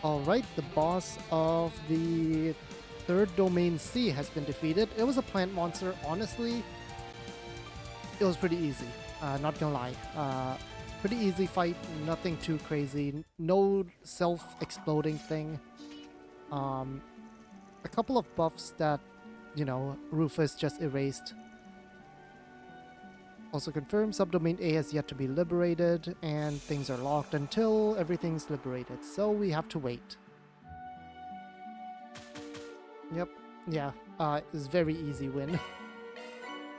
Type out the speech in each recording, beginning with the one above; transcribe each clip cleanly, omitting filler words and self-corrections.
Alright, the boss of the third domain C has been defeated. It was a plant monster. Honestly, it was pretty easy. Not gonna lie. Pretty easy fight, nothing too crazy. No self-exploding thing. A couple of buffs that, you know, Rufus just erased. Also confirmed, subdomain A has yet to be liberated, and things are locked until everything's liberated, so we have to wait. Yep, yeah, it's very easy win.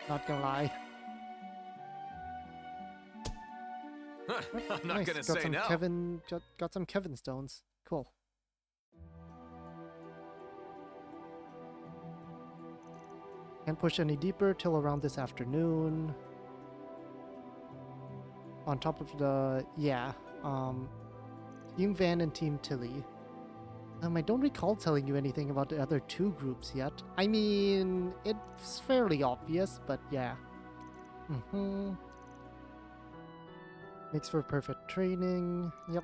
Not gonna lie. I'm not Nice, gonna got say some no. got some Kevin stones. Cool. Can't push any deeper till around this afternoon. On top of the, yeah, Team Van and Team Tilly. I don't recall telling you anything about the other two groups yet. I mean, it's fairly obvious, but yeah. Makes for perfect training. Yep.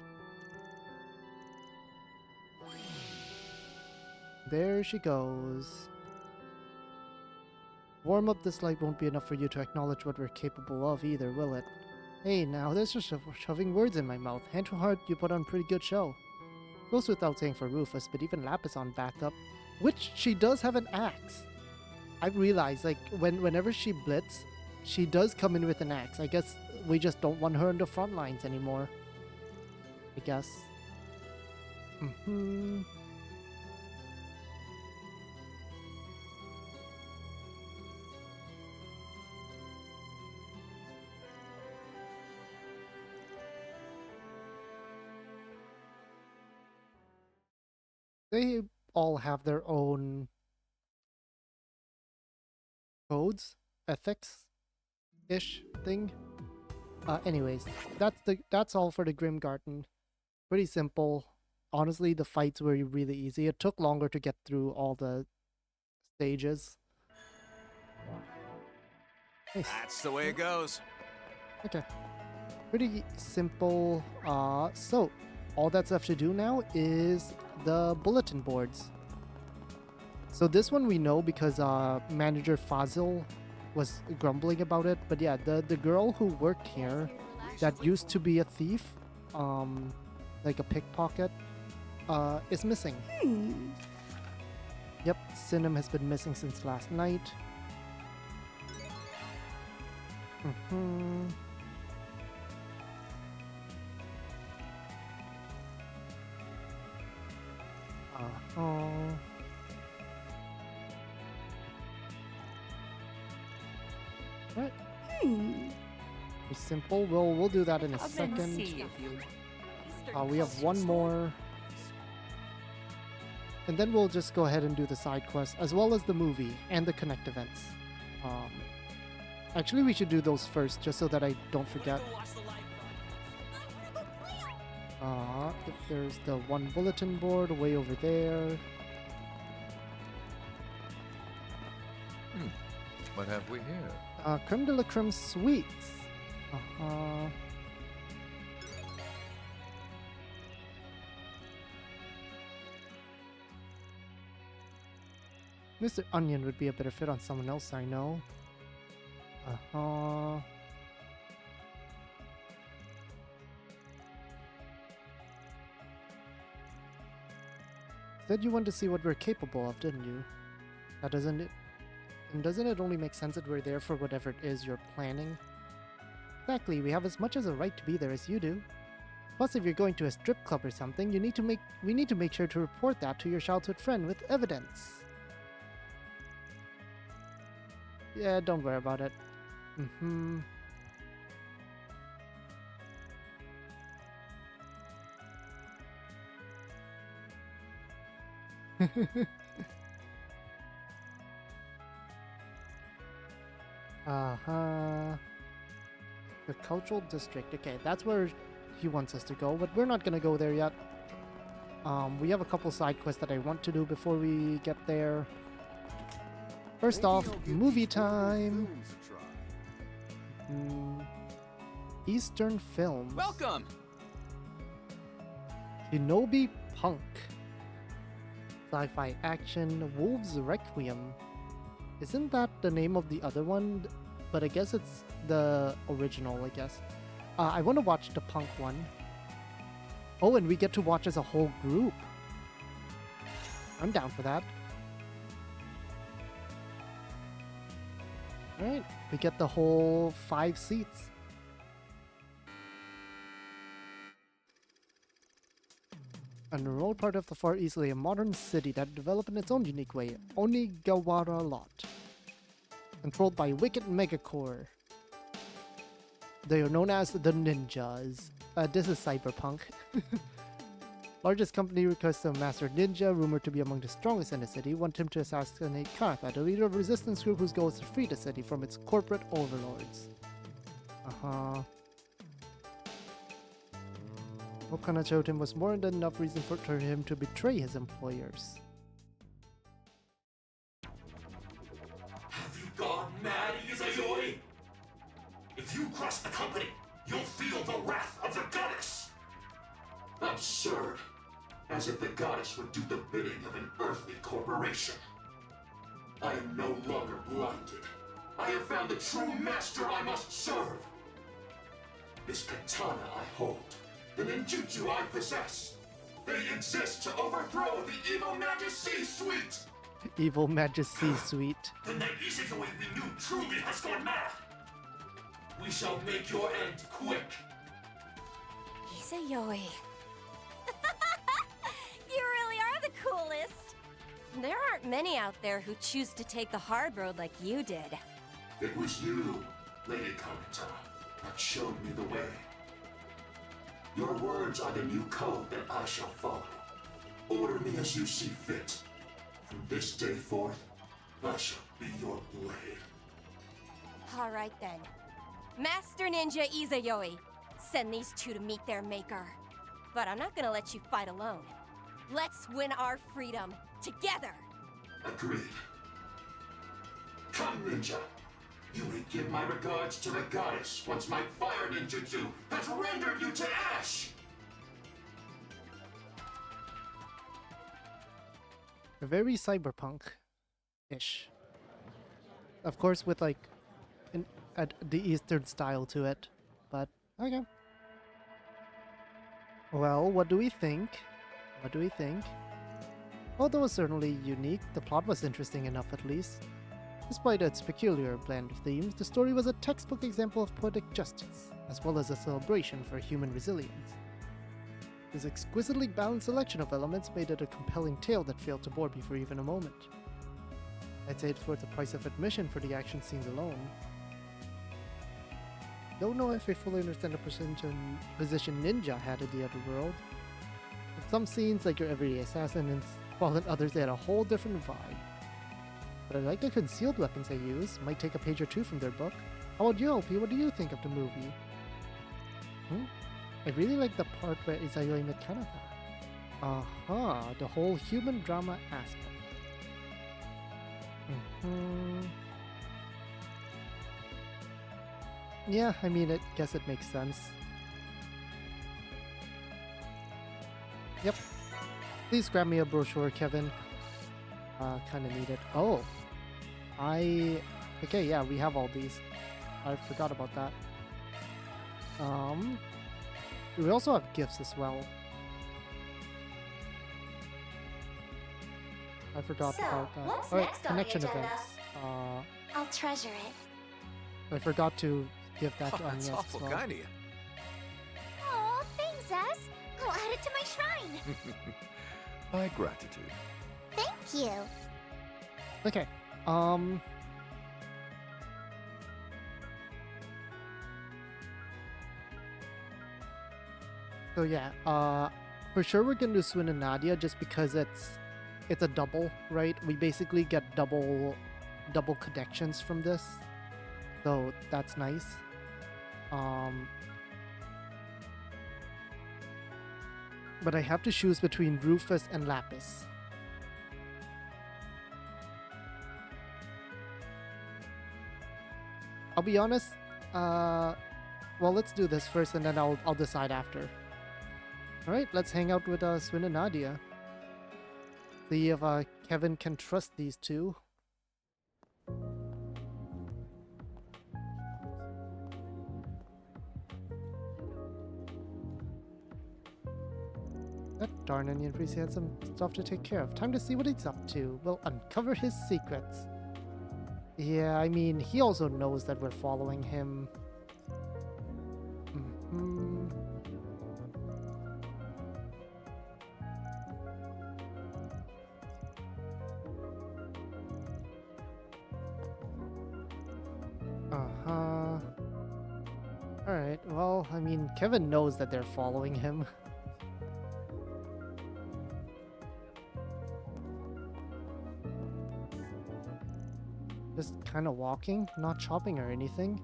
There she goes. Warm up this light won't be enough for you to acknowledge what we're capable of either, will it? Hey, now there's just shoving words in my mouth. Hand to heart, you put on a pretty good show. Goes without saying for Rufus, but even Lap is on backup. Which, she does have an axe. I've realized, like, whenever she blitz, she does come in with an axe. I guess we just don't want her in the front lines anymore. I guess. They all have their own codes, ethics-ish thing. Anyways, that's all for the Grim Garten. Pretty simple. Honestly, the fights were really easy. It took longer to get through all the stages. Nice. That's the way it goes. Okay. Pretty simple. So all that's left to do now is the bulletin boards. So this one we know because manager Fazil was grumbling about it. But yeah, the girl who worked here that used to be a thief, like a pickpocket, is missing. Yep, Sinem has been missing since last night. Right. Pretty simple. We'll do that in a second. We have one more. And then we'll just go ahead and do the side quest, as well as the movie and the Connect events. Actually, we should do those first, just so that I don't forget. If there's the one bulletin board way over there. What have we here? Creme de la creme sweets. Mr. Onion would be a better fit on someone else I know. Said you wanted to see what we're capable of, didn't you? That doesn't it? And doesn't it only make sense that we're there for whatever it is you're planning? Exactly, we have as much as a right to be there as you do. Plus, if you're going to a strip club or something, we need to make sure to report that to your childhood friend with evidence. Yeah, don't worry about it. The cultural district. Okay, that's where he wants us to go, but we're not gonna go there yet. We have a couple side quests that I want to do before we get there. First off, movie time. Eastern Films. Welcome. Shinobi Cyberpunk. Sci-fi action, Wolves Requiem. Isn't that the name of the other one? But I guess it's the original, I guess. I want to watch the punk one. Oh, and we get to watch as a whole group. I'm down for that. Alright, we get the whole 5 seats. An rural part of the Far East lay a modern city that developed in its own unique way, Onigawara Lot. Controlled by wicked megacore. They are known as the Ninjas. This is Cyberpunk. Largest company requests a master ninja, rumored to be among the strongest in the city, want him to assassinate Kartha, the leader of a resistance group whose goal is to free the city from its corporate overlords. Okana showed him was more than enough reason for him to betray his employers. Have you gone mad, Izayoi? If you cross the company, you'll feel the wrath of the goddess! Absurd. As if the goddess would do the bidding of an earthly corporation. I am no longer blinded. I have found the true master I must serve. This katana I hold, the ninjutsu I possess, they exist to overthrow the evil majesty suite! Evil Majesty Suite. The night Izayoi we knew truly has gone mad! We shall make your end quick! Izayoi. You really are the coolest! There aren't many out there who choose to take the hard road like you did. It was you, Lady Kanata, that showed me the way. Your words are the new code that I shall follow. Order me as you see fit. From this day forth, I shall be your blade. Alright then. Master Ninja Izayoi, send these two to meet their maker. But I'm not gonna let you fight alone. Let's win our freedom, together! Agreed. Come, ninja. You may give my regards to the goddess once my fire ninjutsu has rendered you to ash! Very cyberpunk-ish. Of course, with like the Eastern style to it, but okay. Well, what do we think? What do we think? Although it was certainly unique, the plot was interesting enough at least. Despite its peculiar blend of themes, the story was a textbook example of poetic justice, as well as a celebration for human resilience. This exquisitely balanced selection of elements made it a compelling tale that failed to bore me for even a moment. I'd say it's worth the price of admission for the action scenes alone. Don't know if I fully understand the position Ninja had in the other world. In some scenes, like your everyday assassin, while in others they had a whole different vibe. But I like the concealed weapons they use, might take a page or two from their book. How about you, LP? What do you think of the movie? I really like the part where Izayoi met Kanata. The whole human drama aspect. Yeah, I mean, I guess it makes sense. Yep. Please grab me a brochure, Kevin. Kinda need it. Oh. Okay, yeah, we have all these. I forgot about that. We also have gifts as well. I forgot about that. What's Alright, next on the connection agenda? events. I'll treasure it. I forgot to give that to That's Anya as awful well. kind of you. Oh, thanks, Ass. I'll add it to my shrine. My gratitude. Thank you. Okay. So yeah, for sure we're gonna do Swin and Nadia just because it's a double, right? We basically get double connections from this. So that's nice. But I have to choose between Rufus and Lapis. I'll be honest, well, let's do this first and then I'll decide after. Alright, let's hang out with Swin and Nadia. See if Kevin can trust these two. That darn onion priest had some stuff to take care of. Time to see what he's up to. We'll uncover his secrets. Yeah, I mean, he also knows that we're following him. Uh-huh. Alright, well, I mean, Kevin knows that they're following him. Just kind of walking, not shopping or anything.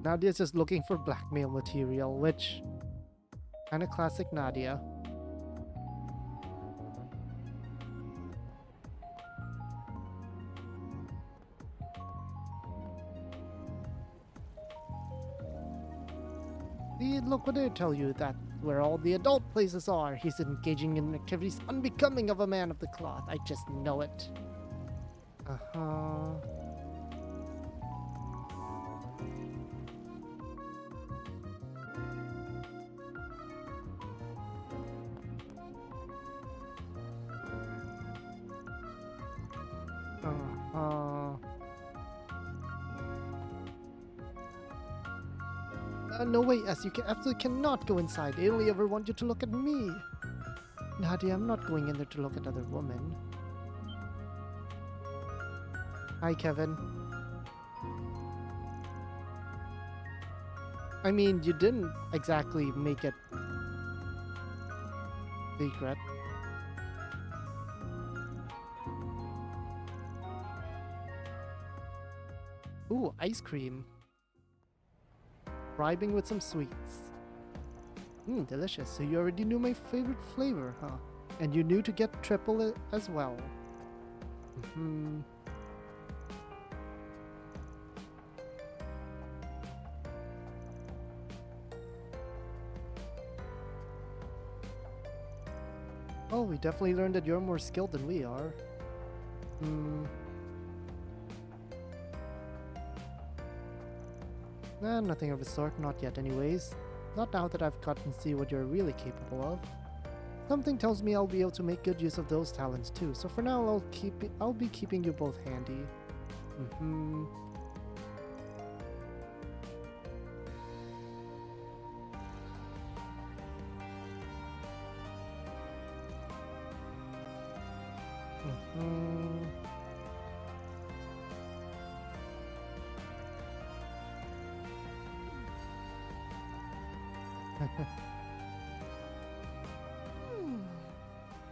Nadia's just looking for blackmail material, which kind of classic Nadia. See, look what they tell you, that where all the adult places are. He's engaging in activities unbecoming of a man of the cloth. I just know it. Uh-huh. No way, as you absolutely cannot go inside. I only ever want you to look at me. Nadia, I'm not going in there to look at other women. Hi, Kevin. I mean, you didn't exactly make it secret. Ooh, ice cream. Bribing with some sweets. Delicious. So you already knew my favorite flavor, huh? And you knew to get triple as well. Oh, we definitely learned that you're more skilled than we are. Nah, nothing of the sort, not yet anyways. Not now that I've gotten to see what you're really capable of. Something tells me I'll be able to make good use of those talents too, so for now I'll be keeping you both handy.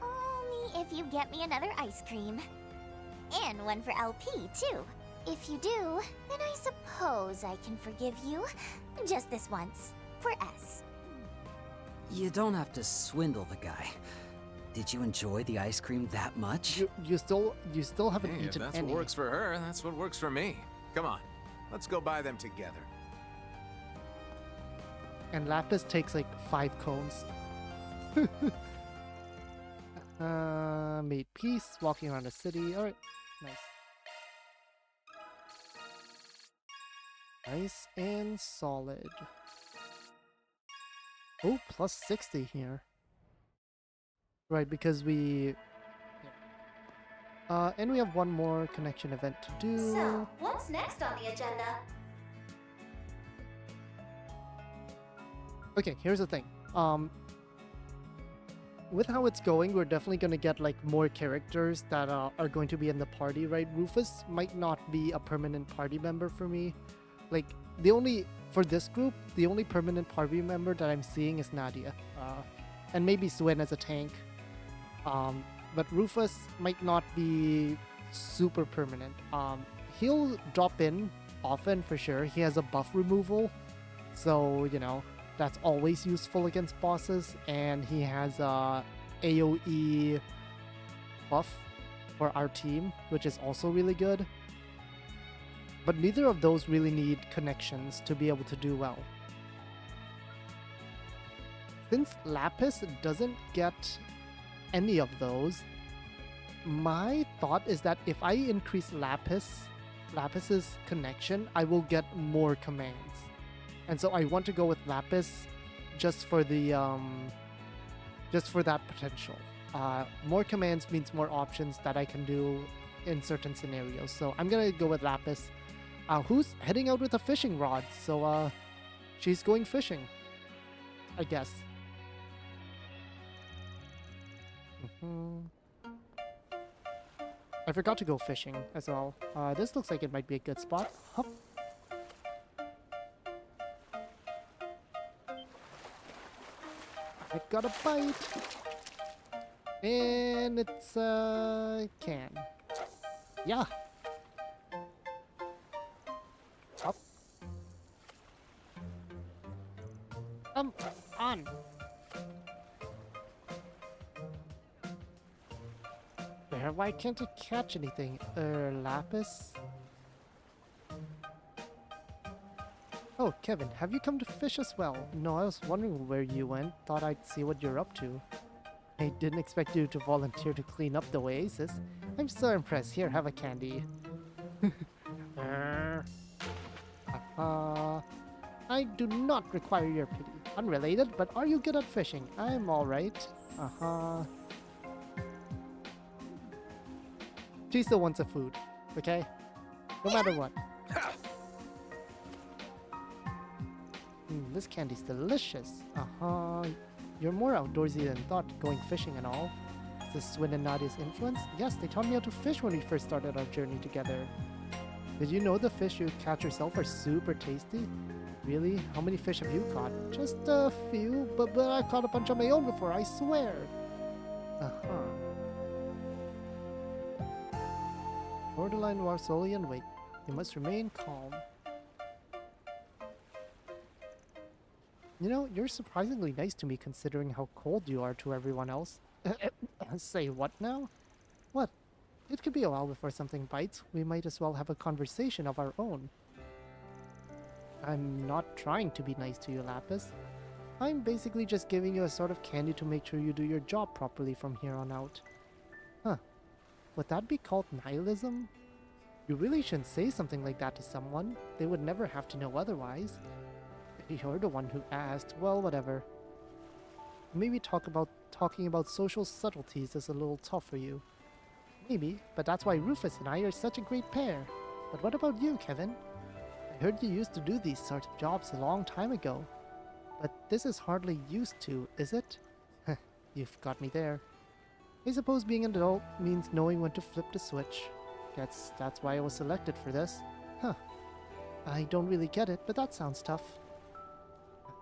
Only if you get me another ice cream. And one for LP, too. If you do, then I suppose I can forgive you. Just this once. For S. You don't have to swindle the guy. Did you enjoy the ice cream that much? You still haven't Hey, if eaten that's any. what works for her, that's what works for me. Come on, let's go buy them together. And Lapis takes like 5 cones. Made peace, walking around the city. Alright, nice. Nice and solid. Oh, plus 60 here. Right, because we... and we have one more connection event to do. So, what's next on the agenda? Okay, here's the thing. With how it's going, we're definitely going to get like more characters that are going to be in the party, right? Rufus might not be a permanent party member for me. Like, for this group, the only permanent party member that I'm seeing is Nadia. And maybe Swin as a tank. But Rufus might not be super permanent. He'll drop in often for sure. He has a buff removal. So, you know, that's always useful against bosses, and he has a AoE buff for our team, which is also really good. But neither of those really need connections to be able to do well. Since Lapis doesn't get any of those, my thought is that if I increase Lapis's connection, I will get more commands. And so I want to go with Lapis just for the just for that potential. More commands means more options that I can do in certain scenarios. So I'm gonna go with Lapis, who's heading out with a fishing rod. So she's going fishing, I guess. I forgot to go fishing as well. This looks like it might be a good spot. Hop. I got a bite. And it's a can. Yeah. Up. Come on. There, why can't I catch anything? Lapis? Oh, Kevin, have you come to fish as well? No, I was wondering where you went. Thought I'd see what you're up to. I didn't expect you to volunteer to clean up the Oasis. I'm so impressed. Here, have a candy. I do not require your pity. Unrelated, but are you good at fishing? I'm alright. She still wants a food, okay? No matter what. This candy's delicious. You're more outdoorsy than thought, going fishing and all. Is this Swin and Nadia's influence? Yes, they taught me how to fish when we first started our journey together. Did you know the fish you catch yourself are super tasty? Really? How many fish have you caught? Just a few, but I've caught a bunch on my own before, I swear. Borderline Warsolian, wait. You must remain calm. You know, you're surprisingly nice to me considering how cold you are to everyone else. Say what now? What? It could be a while before something bites. We might as well have a conversation of our own. I'm not trying to be nice to you, Lapis. I'm basically just giving you a sort of candy to make sure you do your job properly from here on out. Huh. Would that be called nihilism? You really shouldn't say something like that to someone. They would never have to know otherwise. You're the one who asked. Well, whatever. Maybe talking about social subtleties is a little tough for you. Maybe, but that's why Rufus and I are such a great pair. But what about you, Kevin? I heard you used to do these sorts of jobs a long time ago. But this is hardly used to, is it? You've got me there. I suppose being an adult means knowing when to flip the switch. That's why I was selected for this. Huh. I don't really get it, but that sounds tough.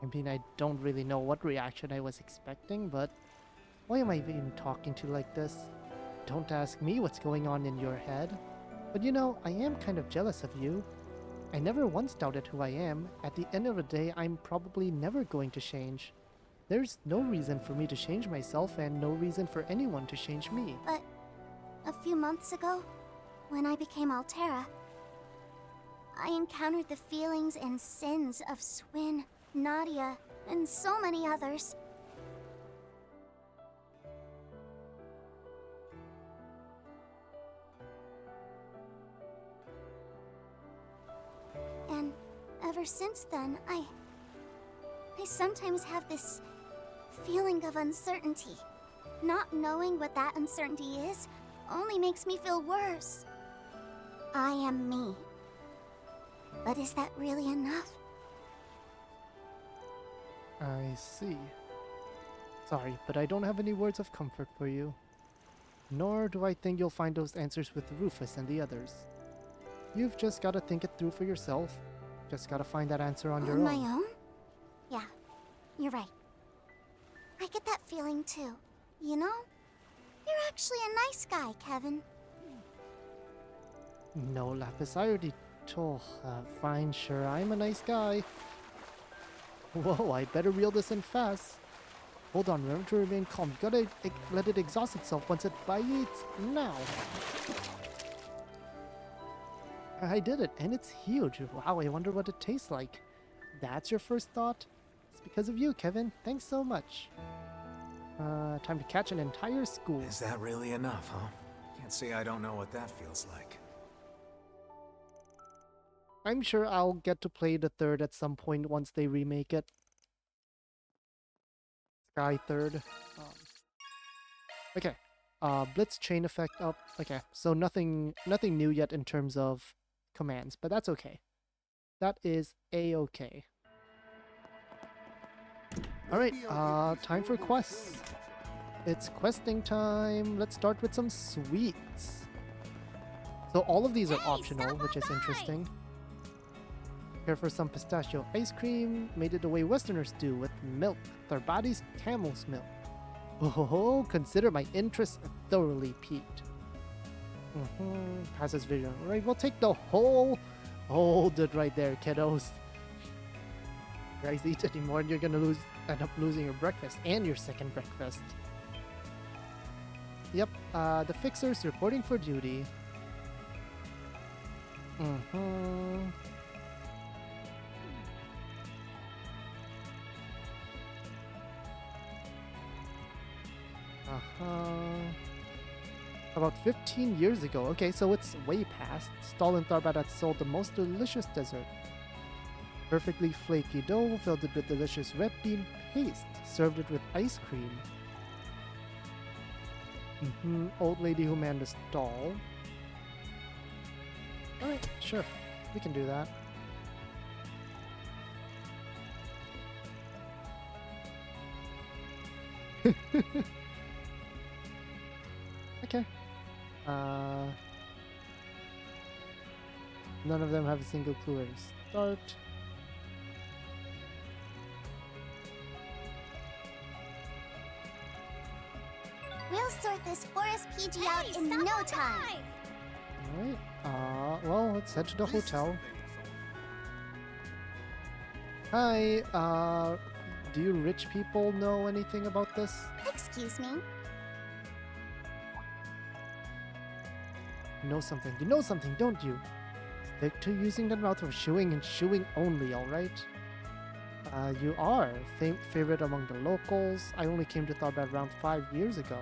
I mean, I don't really know what reaction I was expecting, but why am I even talking to you like this? Don't ask me what's going on in your head. But you know, I am kind of jealous of you. I never once doubted who I am. At the end of the day, I'm probably never going to change. There's no reason for me to change myself and no reason for anyone to change me. But a few months ago, when I became Altera, I encountered the feelings and sins of Swin, Nadia, and so many others. And ever since then, I sometimes have this feeling of uncertainty. Not knowing what that uncertainty is only makes me feel worse. I am me. But is that really enough? I see. Sorry, but I don't have any words of comfort for you. Nor do I think you'll find those answers with Rufus and the others. You've just gotta think it through for yourself. Just gotta find that answer on your own. On my own? Yeah, you're right. I get that feeling too. You know? You're actually a nice guy, Kevin. No, Lapis, I already told... fine, sure, I'm a nice guy. Whoa, I better reel this in fast. Hold on, remember to remain calm. You gotta let it exhaust itself once it bites. Now. I did it, and it's huge. Wow, I wonder what it tastes like. That's your first thought? It's because of you, Kevin. Thanks so much. Time to catch an entire school. Is that really enough, huh? Can't say I don't know what that feels like. I'm sure I'll get to play the third at some point once they remake it. Sky third. Okay. Blitz chain effect up. Okay, so nothing new yet in terms of commands, but that's okay. That is a-okay. Alright, time for quests. It's questing time. Let's start with some sweets. So all of these are optional, which is interesting. Here for some pistachio ice cream, made it the way Westerners do, with milk, Tharbadi's camel's milk. Oh, consider my interest thoroughly piqued. Passes vision. Right, we'll take the whole... Hold it right there, kiddos. You guys eat anymore and you're gonna end up losing your breakfast and your second breakfast. Yep, the fixer's reporting for duty. About 15 years ago. Okay, so it's way past. Stall in Tharbad had sold the most delicious dessert. Perfectly flaky dough, filled it with delicious red bean paste. Served it with ice cream. Old lady who manned the stall. Alright, sure. We can do that. Okay. None of them have a single clue where to start. We'll sort this forest PG out in no time. Alright. Well, let's head to the hotel. Hi, do you rich people know anything about this? Excuse me. You know something, don't you? Stick to using that mouth for shooing and shooing only, alright? You are favorite among the locals. I only came to Tharbad around 5 years ago.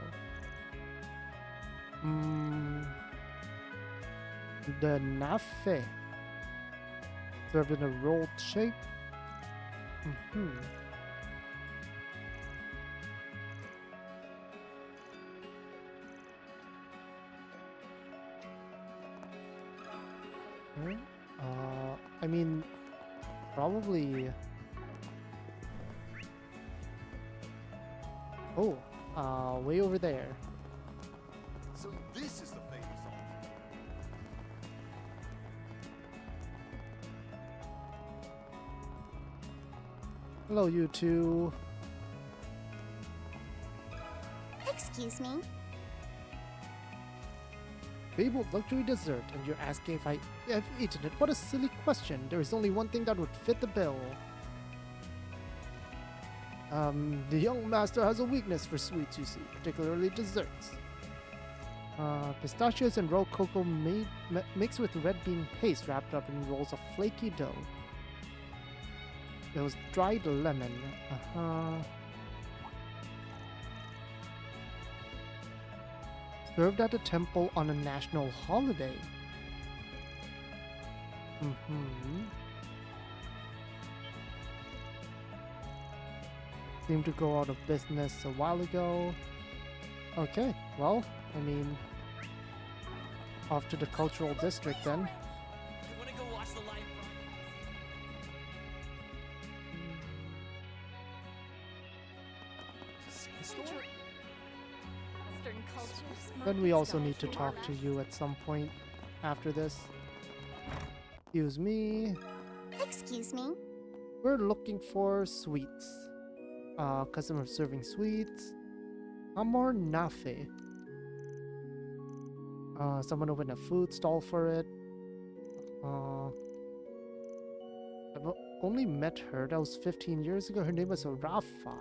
The nafe. Served in a rolled shape. I mean, probably... Oh, way over there. So this is the famous song. Hello, you two. Excuse me. Fabled luxury dessert, and you're asking if I have eaten it? What a silly question. There is only one thing that would fit the bill. The young master has a weakness for sweets, you see, particularly desserts. Pistachios and raw cocoa mixed with red bean paste wrapped up in rolls of flaky dough. There was dried lemon. Served at a temple on a national holiday. Seemed to go out of business a while ago. Okay, well, I mean, off to the cultural district then. I want to go watch the live Then we also need to talk to you at some point after this. Excuse me. Excuse me. We're looking for sweets. Customer serving sweets. Amor nafe. Someone opened a food stall for it. I've only met her. That was 15 years ago. Her name was Rafa.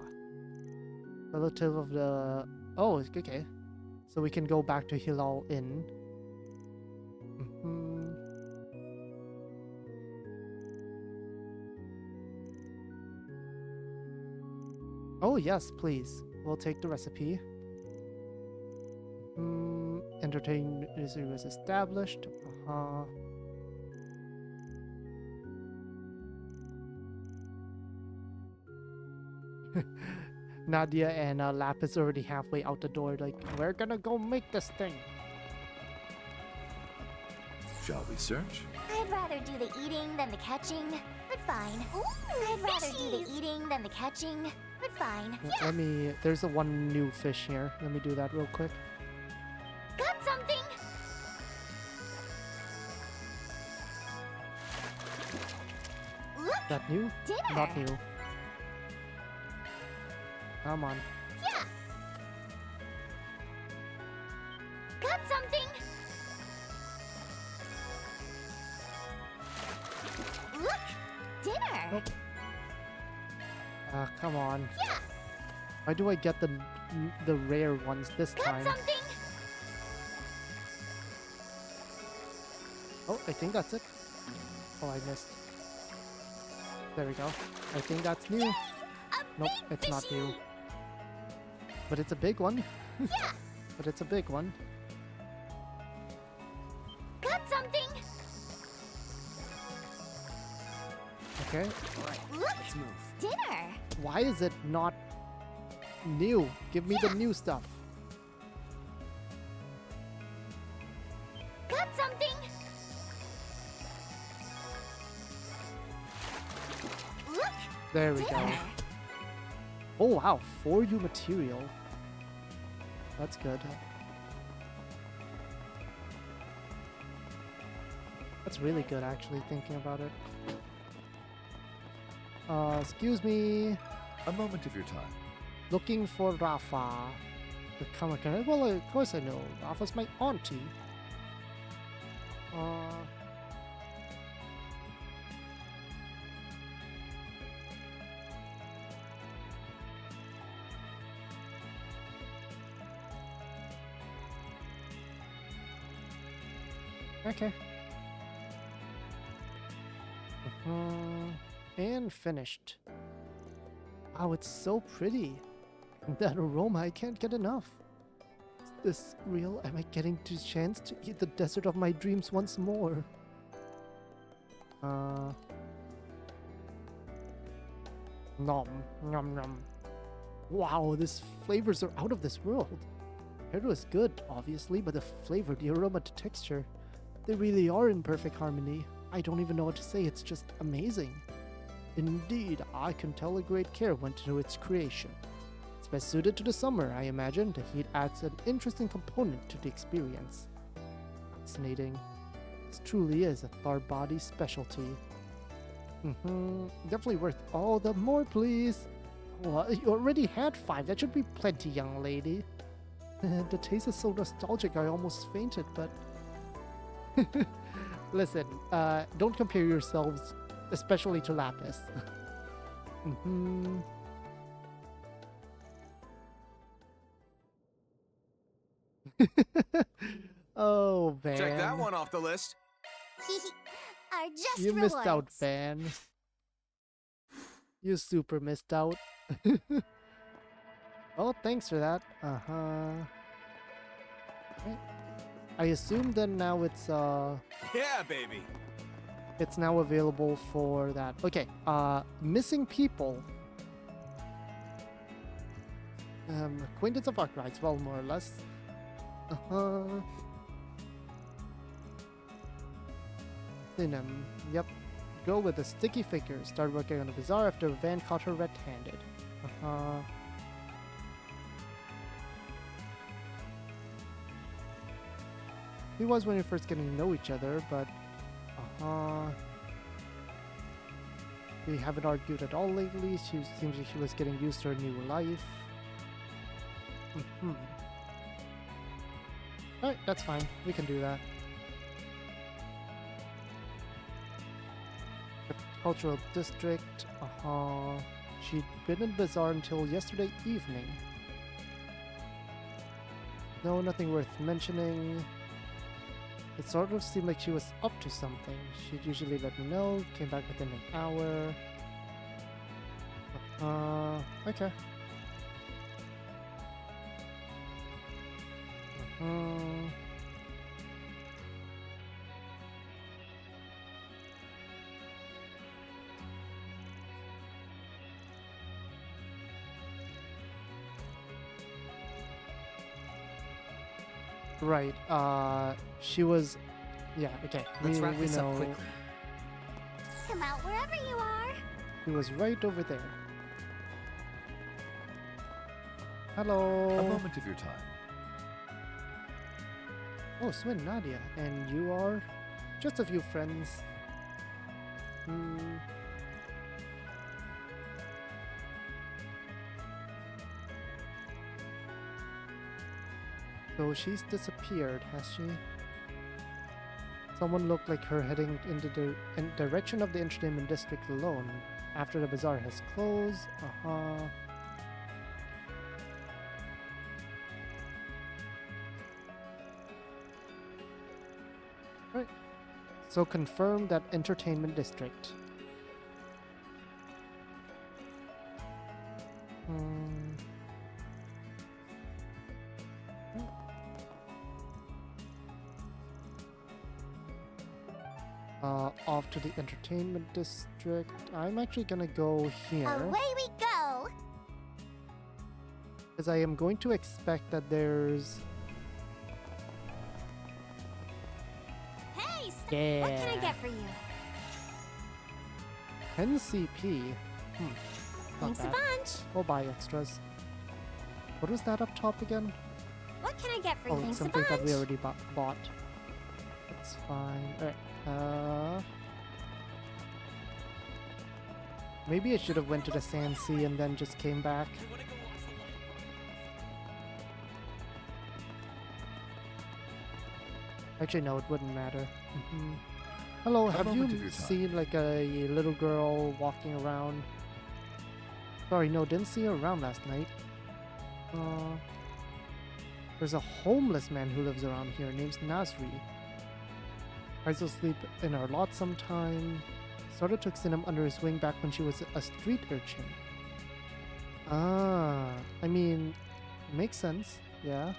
Relative of the... Oh, okay. So we can go back to Hyleo Inn. Mhm. Oh, yes, please. We'll take the recipe. Entertain was established. Nadia and Lapis already halfway out the door, like, we're gonna go make this thing. Shall we search? I'd rather do the eating than the catching, but fine. I'd rather do the eating than the catching, but fine. Let me... There's a one new fish here. Let me do that real quick. Got something? Look, That new? dinner. Not new. Come on. Yeah. Got something? Look, dinner. Nope. Come on. Yeah. Why do I get the rare ones this Got time? something? Oh, I think that's it. Oh, I missed. There we go. I think that's new. A Nope, big it's not fishy. new. But it's a big one. Yeah. But it's a big one. Got something? Okay. Look, Let's move. dinner. Why is it not new? Give me the new stuff. Got something? Look, There we go. dinner. Oh wow, 4U material. That's good. That's really good actually, thinking about it. Excuse me. A moment of your time. Looking for Rafa. The comic. Well, of course I know. Rafa's my auntie. Okay. And finished. Wow, it's so pretty. And that aroma, I can't get enough. Is this real? Am I getting the chance to eat the desert of my dreams once more? Nom, nom, nom. Wow, these flavors are out of this world. It was good, obviously, but the flavor, the aroma, the texture, they really are in perfect harmony. I don't even know what to say, it's just amazing. Indeed, I can tell a great care went into its creation. It's best suited to the summer, I imagine. The heat adds an interesting component to the experience. Fascinating. This truly is a Tharbadi specialty. Definitely worth all the more, please. Well, you already had 5. That should be plenty, young lady. The taste is so nostalgic, I almost fainted, but... Listen, don't compare yourselves, especially to Lapis. Oh, man. Check that one off the list. Are just You rewards. missed out, Van. You super missed out. Oh, thanks for that. Okay. I assume then now it's Yeah, baby. it's now available for that. Okay, missing people. Acquaintance of Arkwrights, well, more or less. Thinum, yep. Go with the sticky figure. Start working on the bazaar after Van caught her red-handed. He was when you're first getting to know each other, but we haven't argued at all lately. She seems like she was getting used to her new life. Alright, that's fine. We can do that. Cultural district. She'd been in bazaar until yesterday evening. No, nothing worth mentioning. It sort of seemed like she was up to something. She'd usually let me know, came back within an hour. Okay. Right, she was... Yeah, okay. Let's wrap this know up quickly. Come out wherever you are. He was right over there. A Hello. moment of your time. Oh, Swin, Nadia. And you are? Just a few friends. So she's disappeared, has she? Someone looked like her heading into the direction of the entertainment district alone. After the bazaar has closed. Right. So confirm that entertainment district. Off to the entertainment district. I'm actually gonna go here. Away we go. Because I am going to expect that there's... Hey, Yeah. what can I get for you? 10 CP. Not Thanks a bad. bunch. We'll buy extras. What was that up top again? What can I get for you? Oh, it's Thanks a something bunch. that we already bought. That's fine. Alright. Maybe I should have went to the Sand Sea and then just came back. Actually, no, it wouldn't matter. Hello, A have moment of you your time. seen like a little girl walking around? Sorry, no, didn't see her around last night. There's a homeless man who lives around here, name's Nasri. Tries to sleep in our lot sometime. Sorta took Sinem under his wing back when she was a street urchin. I mean, makes sense, yeah.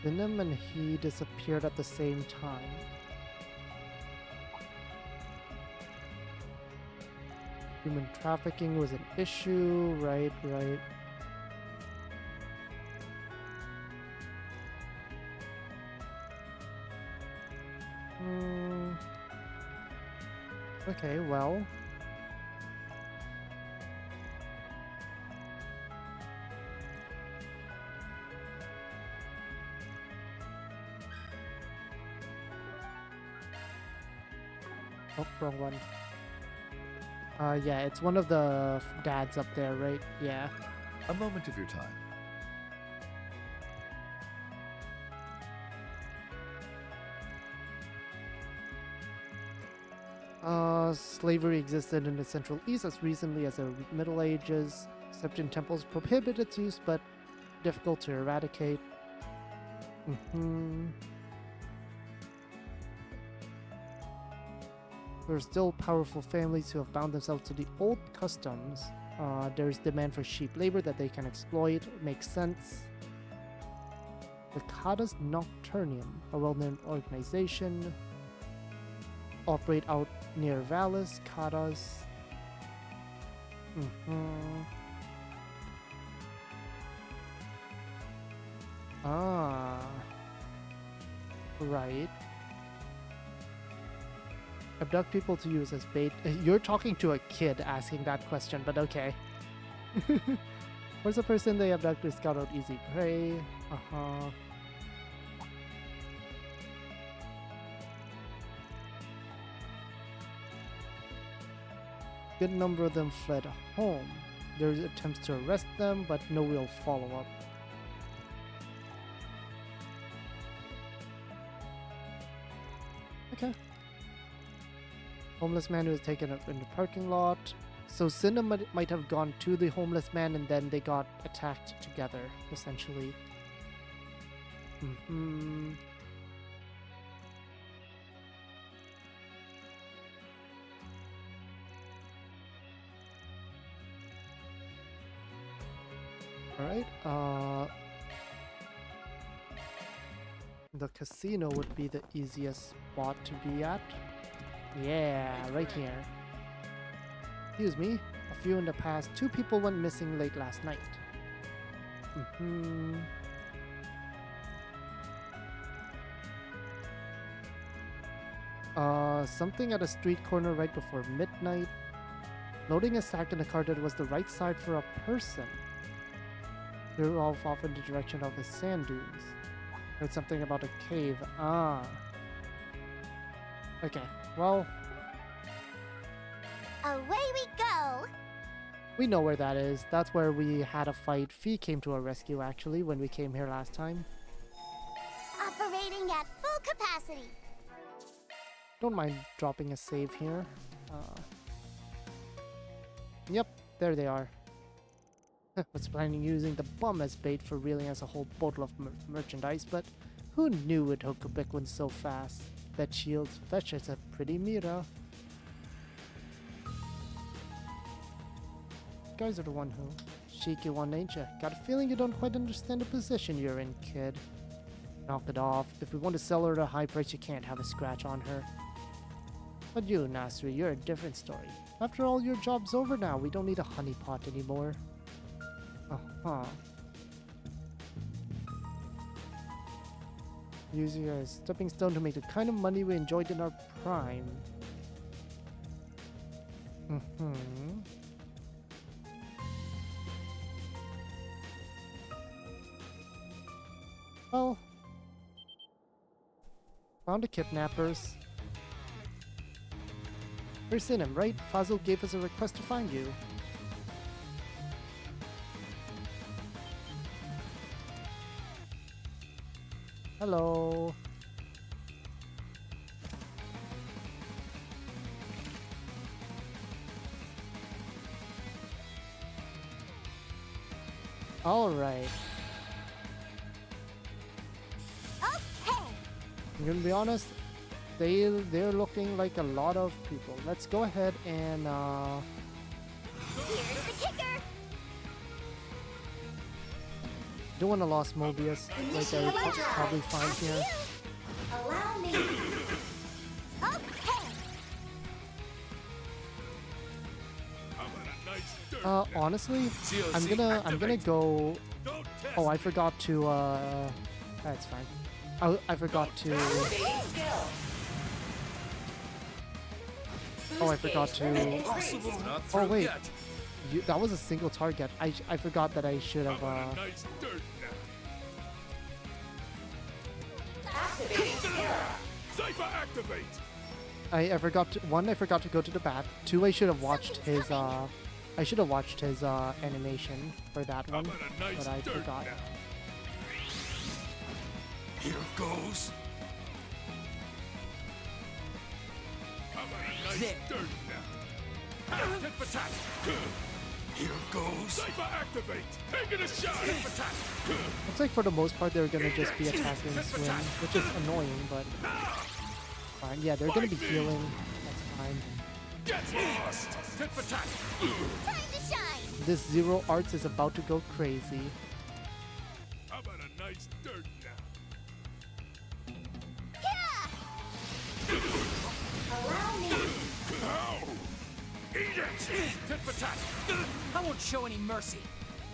Sinem and he disappeared at the same time. Human trafficking was an issue, right. Okay, well. Oh, wrong one. Yeah, it's one of the dads up there, right? Yeah. A moment of your time. Slavery existed in the Central East as recently as the Middle Ages, except in temples prohibited its use, but difficult to eradicate. There are still powerful families who have bound themselves to the old customs. There's demand for cheap labor that they can exploit. Makes sense. The Kata's Nocturnium, a well-known organization, operate out near Vallis, Kata's. Right. Abduct people to use as bait. You're talking to a kid asking that question, but okay. Where's the person they abduct to scout out easy prey? Good number of them fled home. There's attempts to arrest them, but no real follow-up. Okay. Homeless man who was taken up in the parking lot. So Cinna might have gone to the homeless man and then they got attacked together, essentially. Alright, the casino would be the easiest spot to be at. Yeah, right here. Excuse me, a few in the past, 2 people went missing late last night. Something at a street corner right before midnight. Loading a sack in a car that was the right side for a person. Drove off in the direction of the sand dunes. Heard something about a cave. Ah. Okay, well, Away we go! we know where that is. That's where we had a fight. Fee came to our rescue, actually, when we came here last time. Operating at full capacity. Don't mind dropping a save here. Yep, there they are. Was planning using the bum as bait for reeling us a whole bottle of merchandise, but who knew it hook ubiquitous so fast? That shields fetches a pretty mira. Guys are the one who cheeky one, ain't ya? Got a feeling you don't quite understand the position you're in, kid. Knock it off. If we want to sell her at a high price, you can't have a scratch on her. But you, Nasri, you're a different story. After all, your job's over now. We don't need a honeypot anymore. Uh-huh. Use it as a stepping stone to make the kind of money we enjoyed in our prime. Well, found the kidnappers. We're him, right? Fazil gave us a request to find you. Hello. All right. Okay. I'm gonna be honest. They're looking like a lot of people. Let's go ahead and Here's the kicker. don't want to lose Mobius. Like I probably find here. Allow me. Okay. Honestly, I'm gonna go. Oh, I forgot to. That's fine. I forgot to. Oh, I forgot to. Oh wait, that was a single target. I forgot that I should have. I forgot to, 1, I forgot to go to the back. 2, I should have watched his animation for that one, but I forgot. Here goes. Zip. Here goes. Activate. Taking a shot. Looks like for the most part they're gonna just be attacking swing, which is annoying, but fine. Yeah, they're gonna be healing. That's fine. Get lost. Time to shine. This Zero Arts is about to go crazy. How about a nice dirt now? Yeah. Allow me. Eat it. Tit for tat. I won't show any mercy.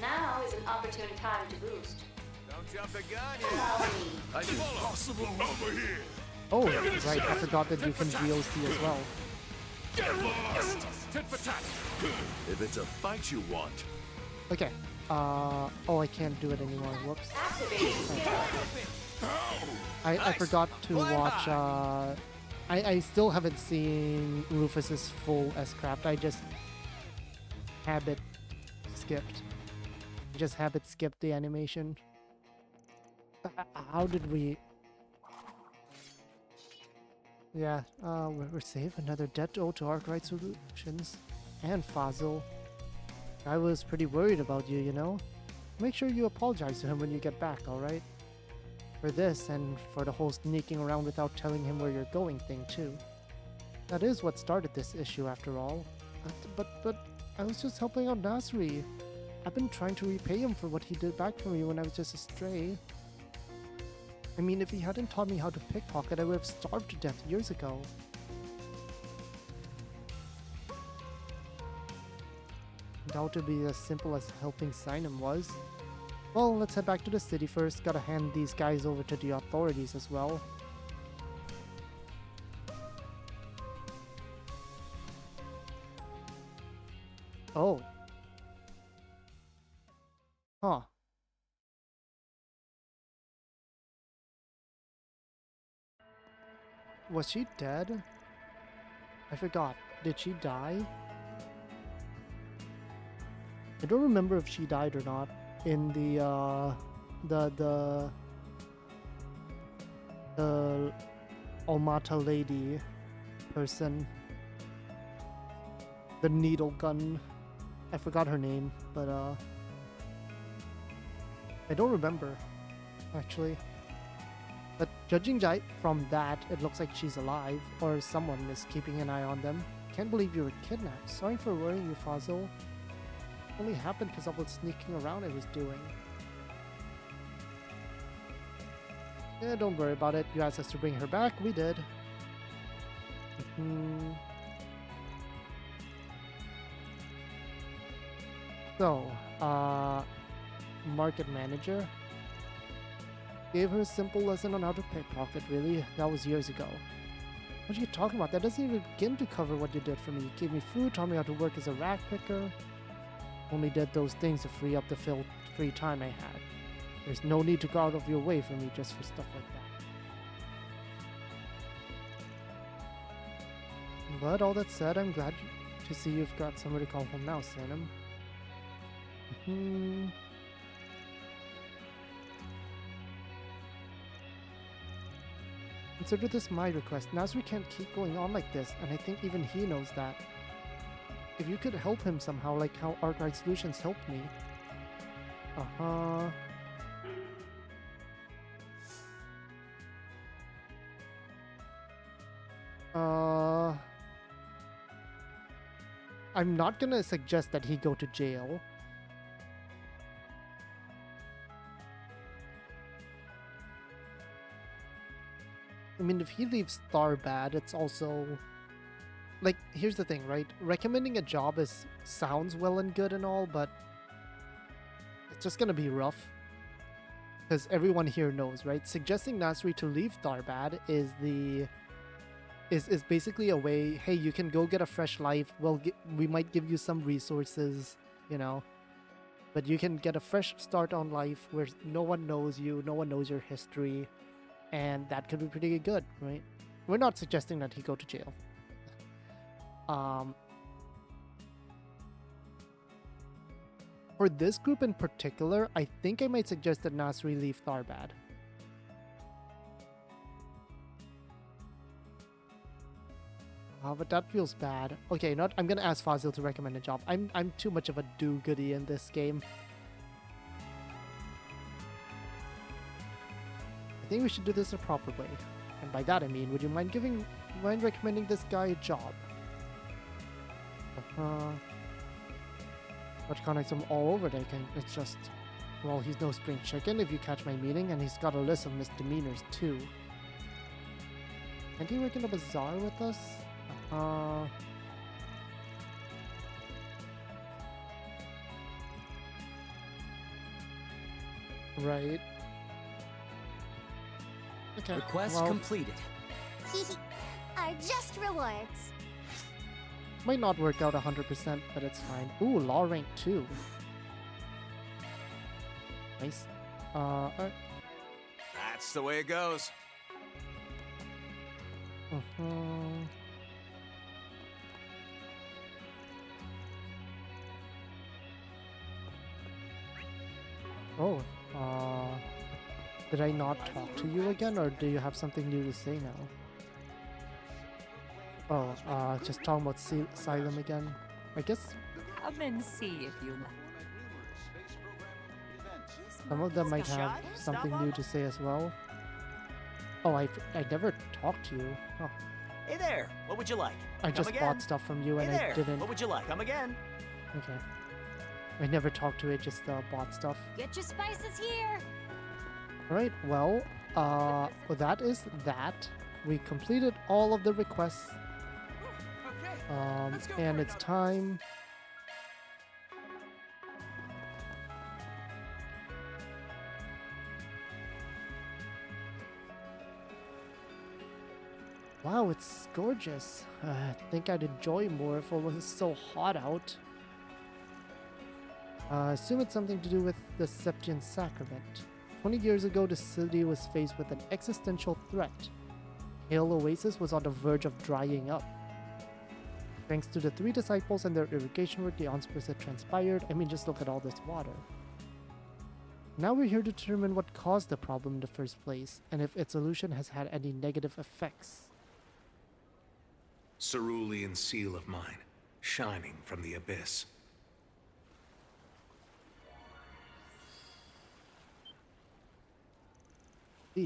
Now is an opportune time to boost. Don't jump the gun Allow yet. me. I can Possible over here. Oh, right, I forgot that you can VOC as well. Get lost. Tit for tat. If it's a fight you want, Okay. Oh, I can't do it anymore. Whoops. Activating skill. I forgot to watch, I still haven't seen Rufus's full S-Craft. I just habit skipped. Just habit skipped the animation. How did we... Yeah, we're safe. Another debt owed to Arkwright Solutions. and Fazil. I was pretty worried about you, you know? Make sure you apologize to him when you get back, alright? For this, and for the whole sneaking around without telling him where you're going thing, too. That is what started this issue, after all. But I was just helping out Nasri. I've been trying to repay him for what he did back for me when I was just a stray. I mean, if he hadn't taught me how to pickpocket, I would have starved to death years ago. Doubt it'd be as simple as helping Sinem was. Well, let's head back to the city first. Gotta hand these guys over to the authorities as well. Oh. Huh. Was she dead? I forgot. Did she die? I don't remember if she died or not in the Almata lady person. The needle gun. I forgot her name, but I don't remember actually. But judging from that, it looks like she's alive, or someone is keeping an eye on them. Can't believe you were kidnapped. Sorry for worrying you, Fazil. Only happened because of what sneaking around I was doing. Yeah, don't worry about it. You asked us to bring her back. We did. So, market manager. Gave her a simple lesson on how to pickpocket, really. That was years ago. What are you talking about? That doesn't even begin to cover what you did for me. You gave me food, taught me how to work as a rack picker. Only did those things to free up the free time I had. There's no need to go out of your way for me just for stuff like that. But all that said, I'm glad to see you've got somewhere to call home now, Sinem. Consider this my request. Nasri can't keep going on like this, and I think even he knows that. If you could help him somehow, like how Archive Solutions helped me. I'm not gonna suggest that he go to jail. I mean, if he leaves Tharbad, it's also... Like, here's the thing, right? Recommending a job sounds well and good and all, but it's just gonna be rough. Because everyone here knows, right? Suggesting Nasri to leave Tharbad is basically a way, hey, you can go get a fresh life. We might give you some resources, you know. But you can get a fresh start on life where no one knows you, no one knows your history. And that could be pretty good, right? We're not suggesting that he go to jail. For this group in particular, I think I might suggest that Nasri leave Tharbad. But that feels bad. Okay, I'm gonna ask Fazil to recommend a job. I'm too much of a do-goody in this game. I think we should do this the proper way. And by that I mean, would you mind recommending this guy a job? But contacts him all over there. It's just, well, he's no spring chicken if you catch my meaning, and he's got a list of misdemeanors too. Can't he work in the bazaar with us? Right. Okay. Request completed. Are just rewards. Might not work out 100%, but it's fine. Ooh, law rank 2. Nice. Alright. That's the way it goes. Oh, did I not talk to you again, or do you have something new to say now? Oh, just talking about Asylum again. I guess Come and see if you like. some of them might have something new to say as well. Oh, I never talked to you. Oh, Hey there, what would you like? I Come just again. bought stuff from you Hey and there, I didn't. what would you like? Come again. Okay. I never talked to it, just bought stuff. Get your spices here. Alright, well, that is that. We completed all of the requests. And it's time. Wow, it's gorgeous. I think I'd enjoy more if it wasn't so hot out. I assume it's something to do with the Septian Sacrament. 20 years ago, the city was faced with an existential threat. Hyleo Oasis was on the verge of drying up. Thanks to the 3 disciples and their irrigation work, the opposite transpired. I mean, just look at all this water. Now we're here to determine what caused the problem in the first place, and if its solution has had any negative effects. Cerulean seal of mine, shining from the abyss.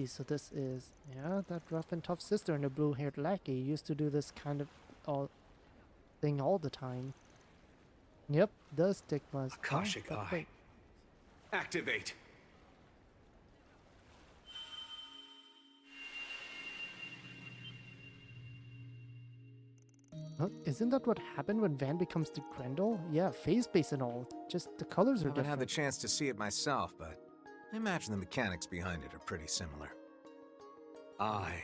So this is, yeah, that rough and tough sister and the blue-haired lackey used to do this kind of thing all the time. Yep, the stigmas. Akashic but Eye. wait. Activate! Huh? Isn't that what happened when Van becomes the Grendel? Yeah, phase space and all. Just the colors I are haven't had the different. chance to see it myself, but I imagine the mechanics behind it are pretty similar. I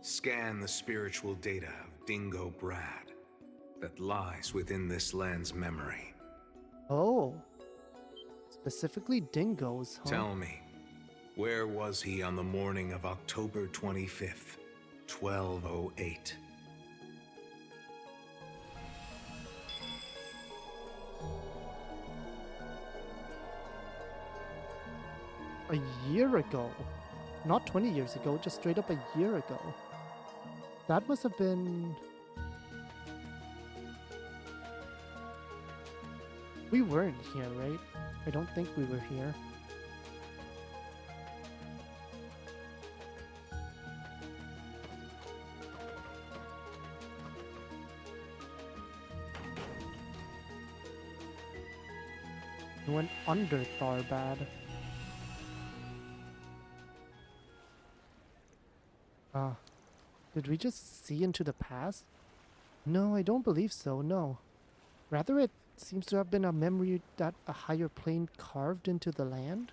scan the spiritual data of Dingo Brad that lies within this land's memory. Oh. Specifically dingoes, huh? Tell me, where was he on the morning of October 25th, 1208? A year ago. Not 20 years ago, just straight up a year ago. That must have been... We weren't here, right? I don't think we were here. We went under Tharbad. Did we just see into the past? No, I don't believe so, no. Rather, it seems to have been a memory that a higher plane carved into the land?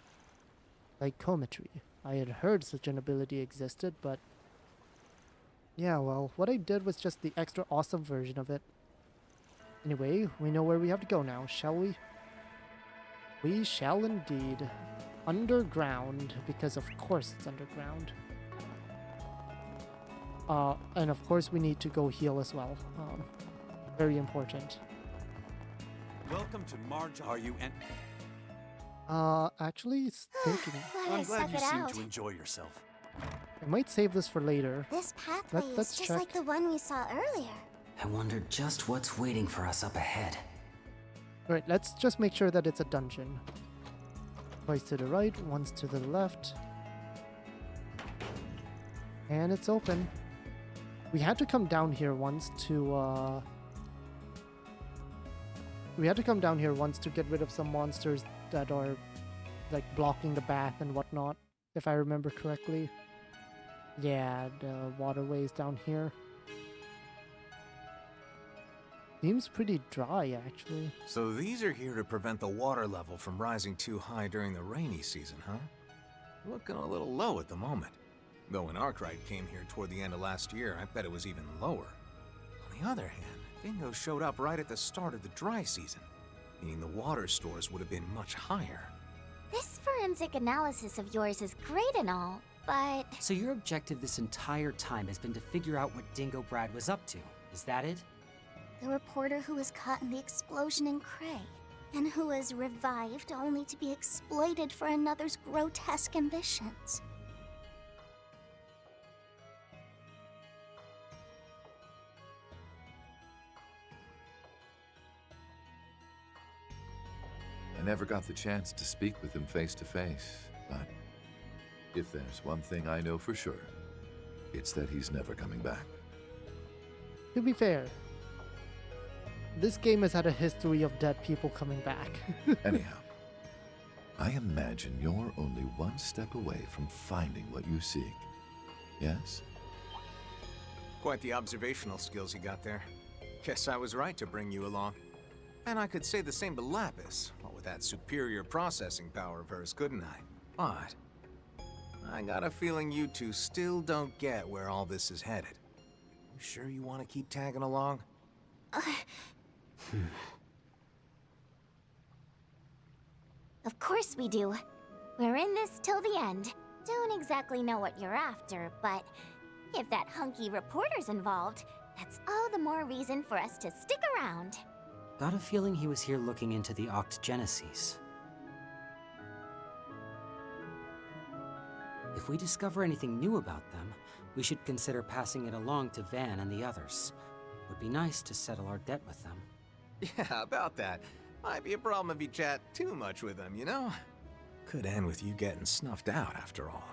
Psychometry. I had heard such an ability existed, but... Yeah, well, what I did was just the extra awesome version of it. Anyway, we know where we have to go now, shall we? We shall indeed. Underground, because of course it's underground. And of course we need to go heal as well. Very important. Welcome to Marge. Are you and Actually, thinking. Glad I I'm glad stuck you it seem out. to enjoy yourself. I might save this for later. This pathway Let's is just check. like the one we saw earlier. I wonder just what's waiting for us up ahead. Right, let's just make sure that it's a dungeon. Twice to the right, once to the left. And it's open. We had to come down here once to, We had to come down here once to get rid of some monsters that are, like, blocking the path and whatnot, if I remember correctly. Yeah, the waterway is down here. Seems pretty dry, actually. So these are here to prevent the water level from rising too high during the rainy season, huh? Looking a little low at the moment. Though when Arkwright came here toward the end of last year, I bet it was even lower. On the other hand, Dingo showed up right at the start of the dry season, meaning the water stores would have been much higher. This forensic analysis of yours is great and all, but So your objective this entire time has been to figure out what Dingo Brad was up to. Is that it? the reporter who was caught in the explosion in Cray, and who was revived only to be exploited for another's grotesque ambitions. never got the chance to speak with him face to face, but if there's one thing I know for sure, it's that he's never coming back. To be fair, this game has had a history of dead people coming back. Anyhow, I imagine you're only one step away from finding what you seek. Yes? Quite the observational skills you got there. Guess I was right to bring you along. And I could say the same to Lapis, what with that superior processing power of hers, couldn't I? But I got a feeling you two still don't get where all this is headed. You sure you want to keep tagging along? Of course we do. We're in this till the end. Don't exactly know what you're after, but if that hunky reporter's involved, that's all the more reason for us to stick around. Got a feeling he was here looking into the Octogenesis. If we discover anything new about them, we should consider passing it along to Van and the others. Would be nice to settle our debt with them. Yeah, about that. Might be a problem if you chat too much with them, you know? Could end with you getting snuffed out after all.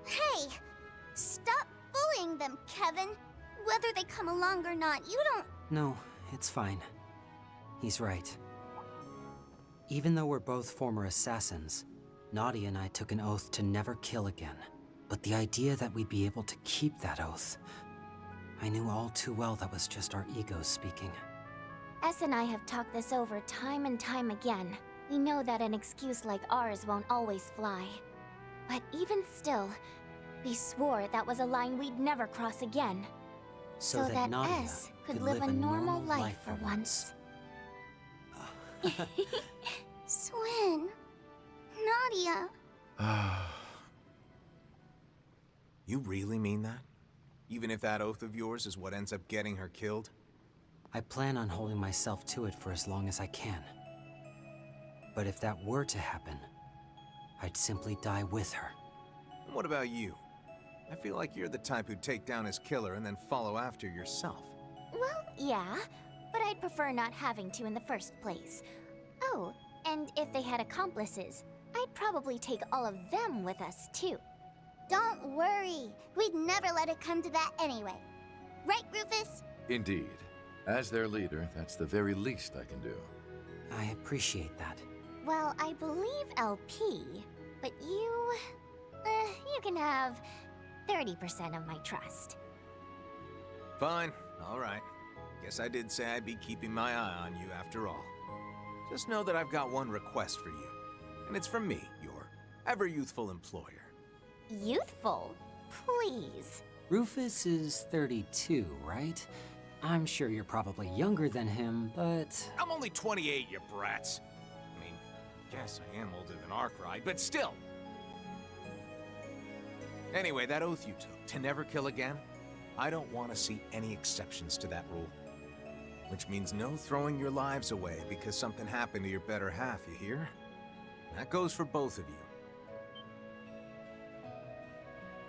Hey! Stop bullying them, Kevin! Whether they come along or not, you don't... No, it's fine. He's right. Even though we're both former assassins, Nadia and I took an oath to never kill again. But the idea that we'd be able to keep that oath, I knew all too well that was just our egos speaking. S and I have talked this over time and time again. We know that an excuse like ours won't always fly. But even still, we swore that was a line we'd never cross again. So that Nadia S could live a normal life for once. Swin. Nadia. You really mean that? Even if that oath of yours is what ends up getting her killed? I plan on holding myself to it for as long as I can. But if that were to happen, I'd simply die with her. And what about you? I feel like you're the type who'd take down his killer and then follow after yourself. Well, yeah, but I'd prefer not having to in the first place. Oh, and if they had accomplices, I'd probably take all of them with us, too. Don't worry. We'd never let it come to that anyway. Right, Rufus? Indeed. As their leader, that's the very least I can do. I appreciate that. Well, I believe LP, but you can have 30% of my trust. Fine, all right. Guess I did say I'd be keeping my eye on you after all. Just know that I've got one request for you, and it's from me, your ever-youthful employer. Youthful? Please. Rufus is 32, right? I'm sure you're probably younger than him, but... I'm only 28, you brats. I mean, guess I am older than Arkwright, but still. Anyway, that oath you took, to never kill again, I don't want to see any exceptions to that rule. Which means no throwing your lives away because something happened to your better half, you hear? That goes for both of you.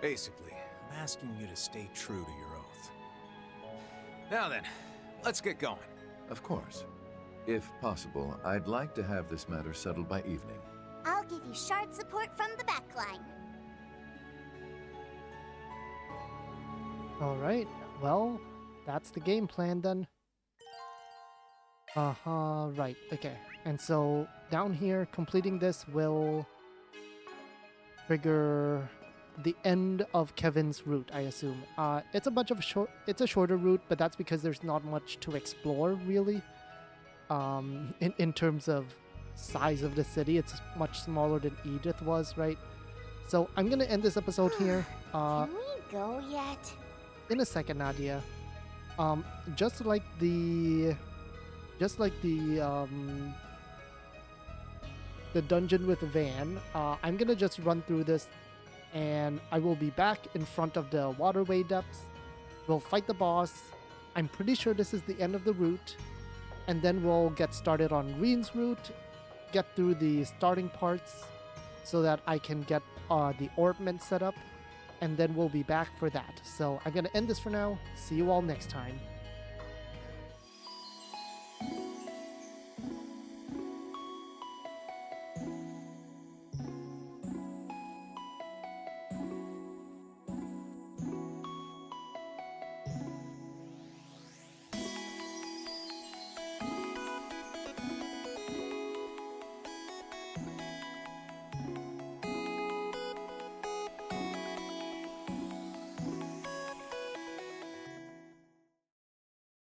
Basically, I'm asking you to stay true to your oath. Now then, let's get going. Of course. If possible, I'd like to have this matter settled by evening. I'll give you shard support from the back line. Alright, well, that's the game plan then. Right, okay. And so, down here, completing this will trigger the end of Kevin's route, I assume. It's a bunch of it's a shorter route, but that's because there's not much to explore, really. In terms of size of the city, it's much smaller than Edith was, right? So I'm gonna end this episode here. Can we go yet? In a second, Nadia. Just like the dungeon with Van, I'm gonna just run through this, and I will be back in front of the Waterway depths. We'll fight the boss. I'm pretty sure this is the end of the route, and then we'll get started on Reen's route, get through the starting parts, so that I can get the orbment set up, and then we'll be back for that. So I'm gonna end this for now. See you all next time.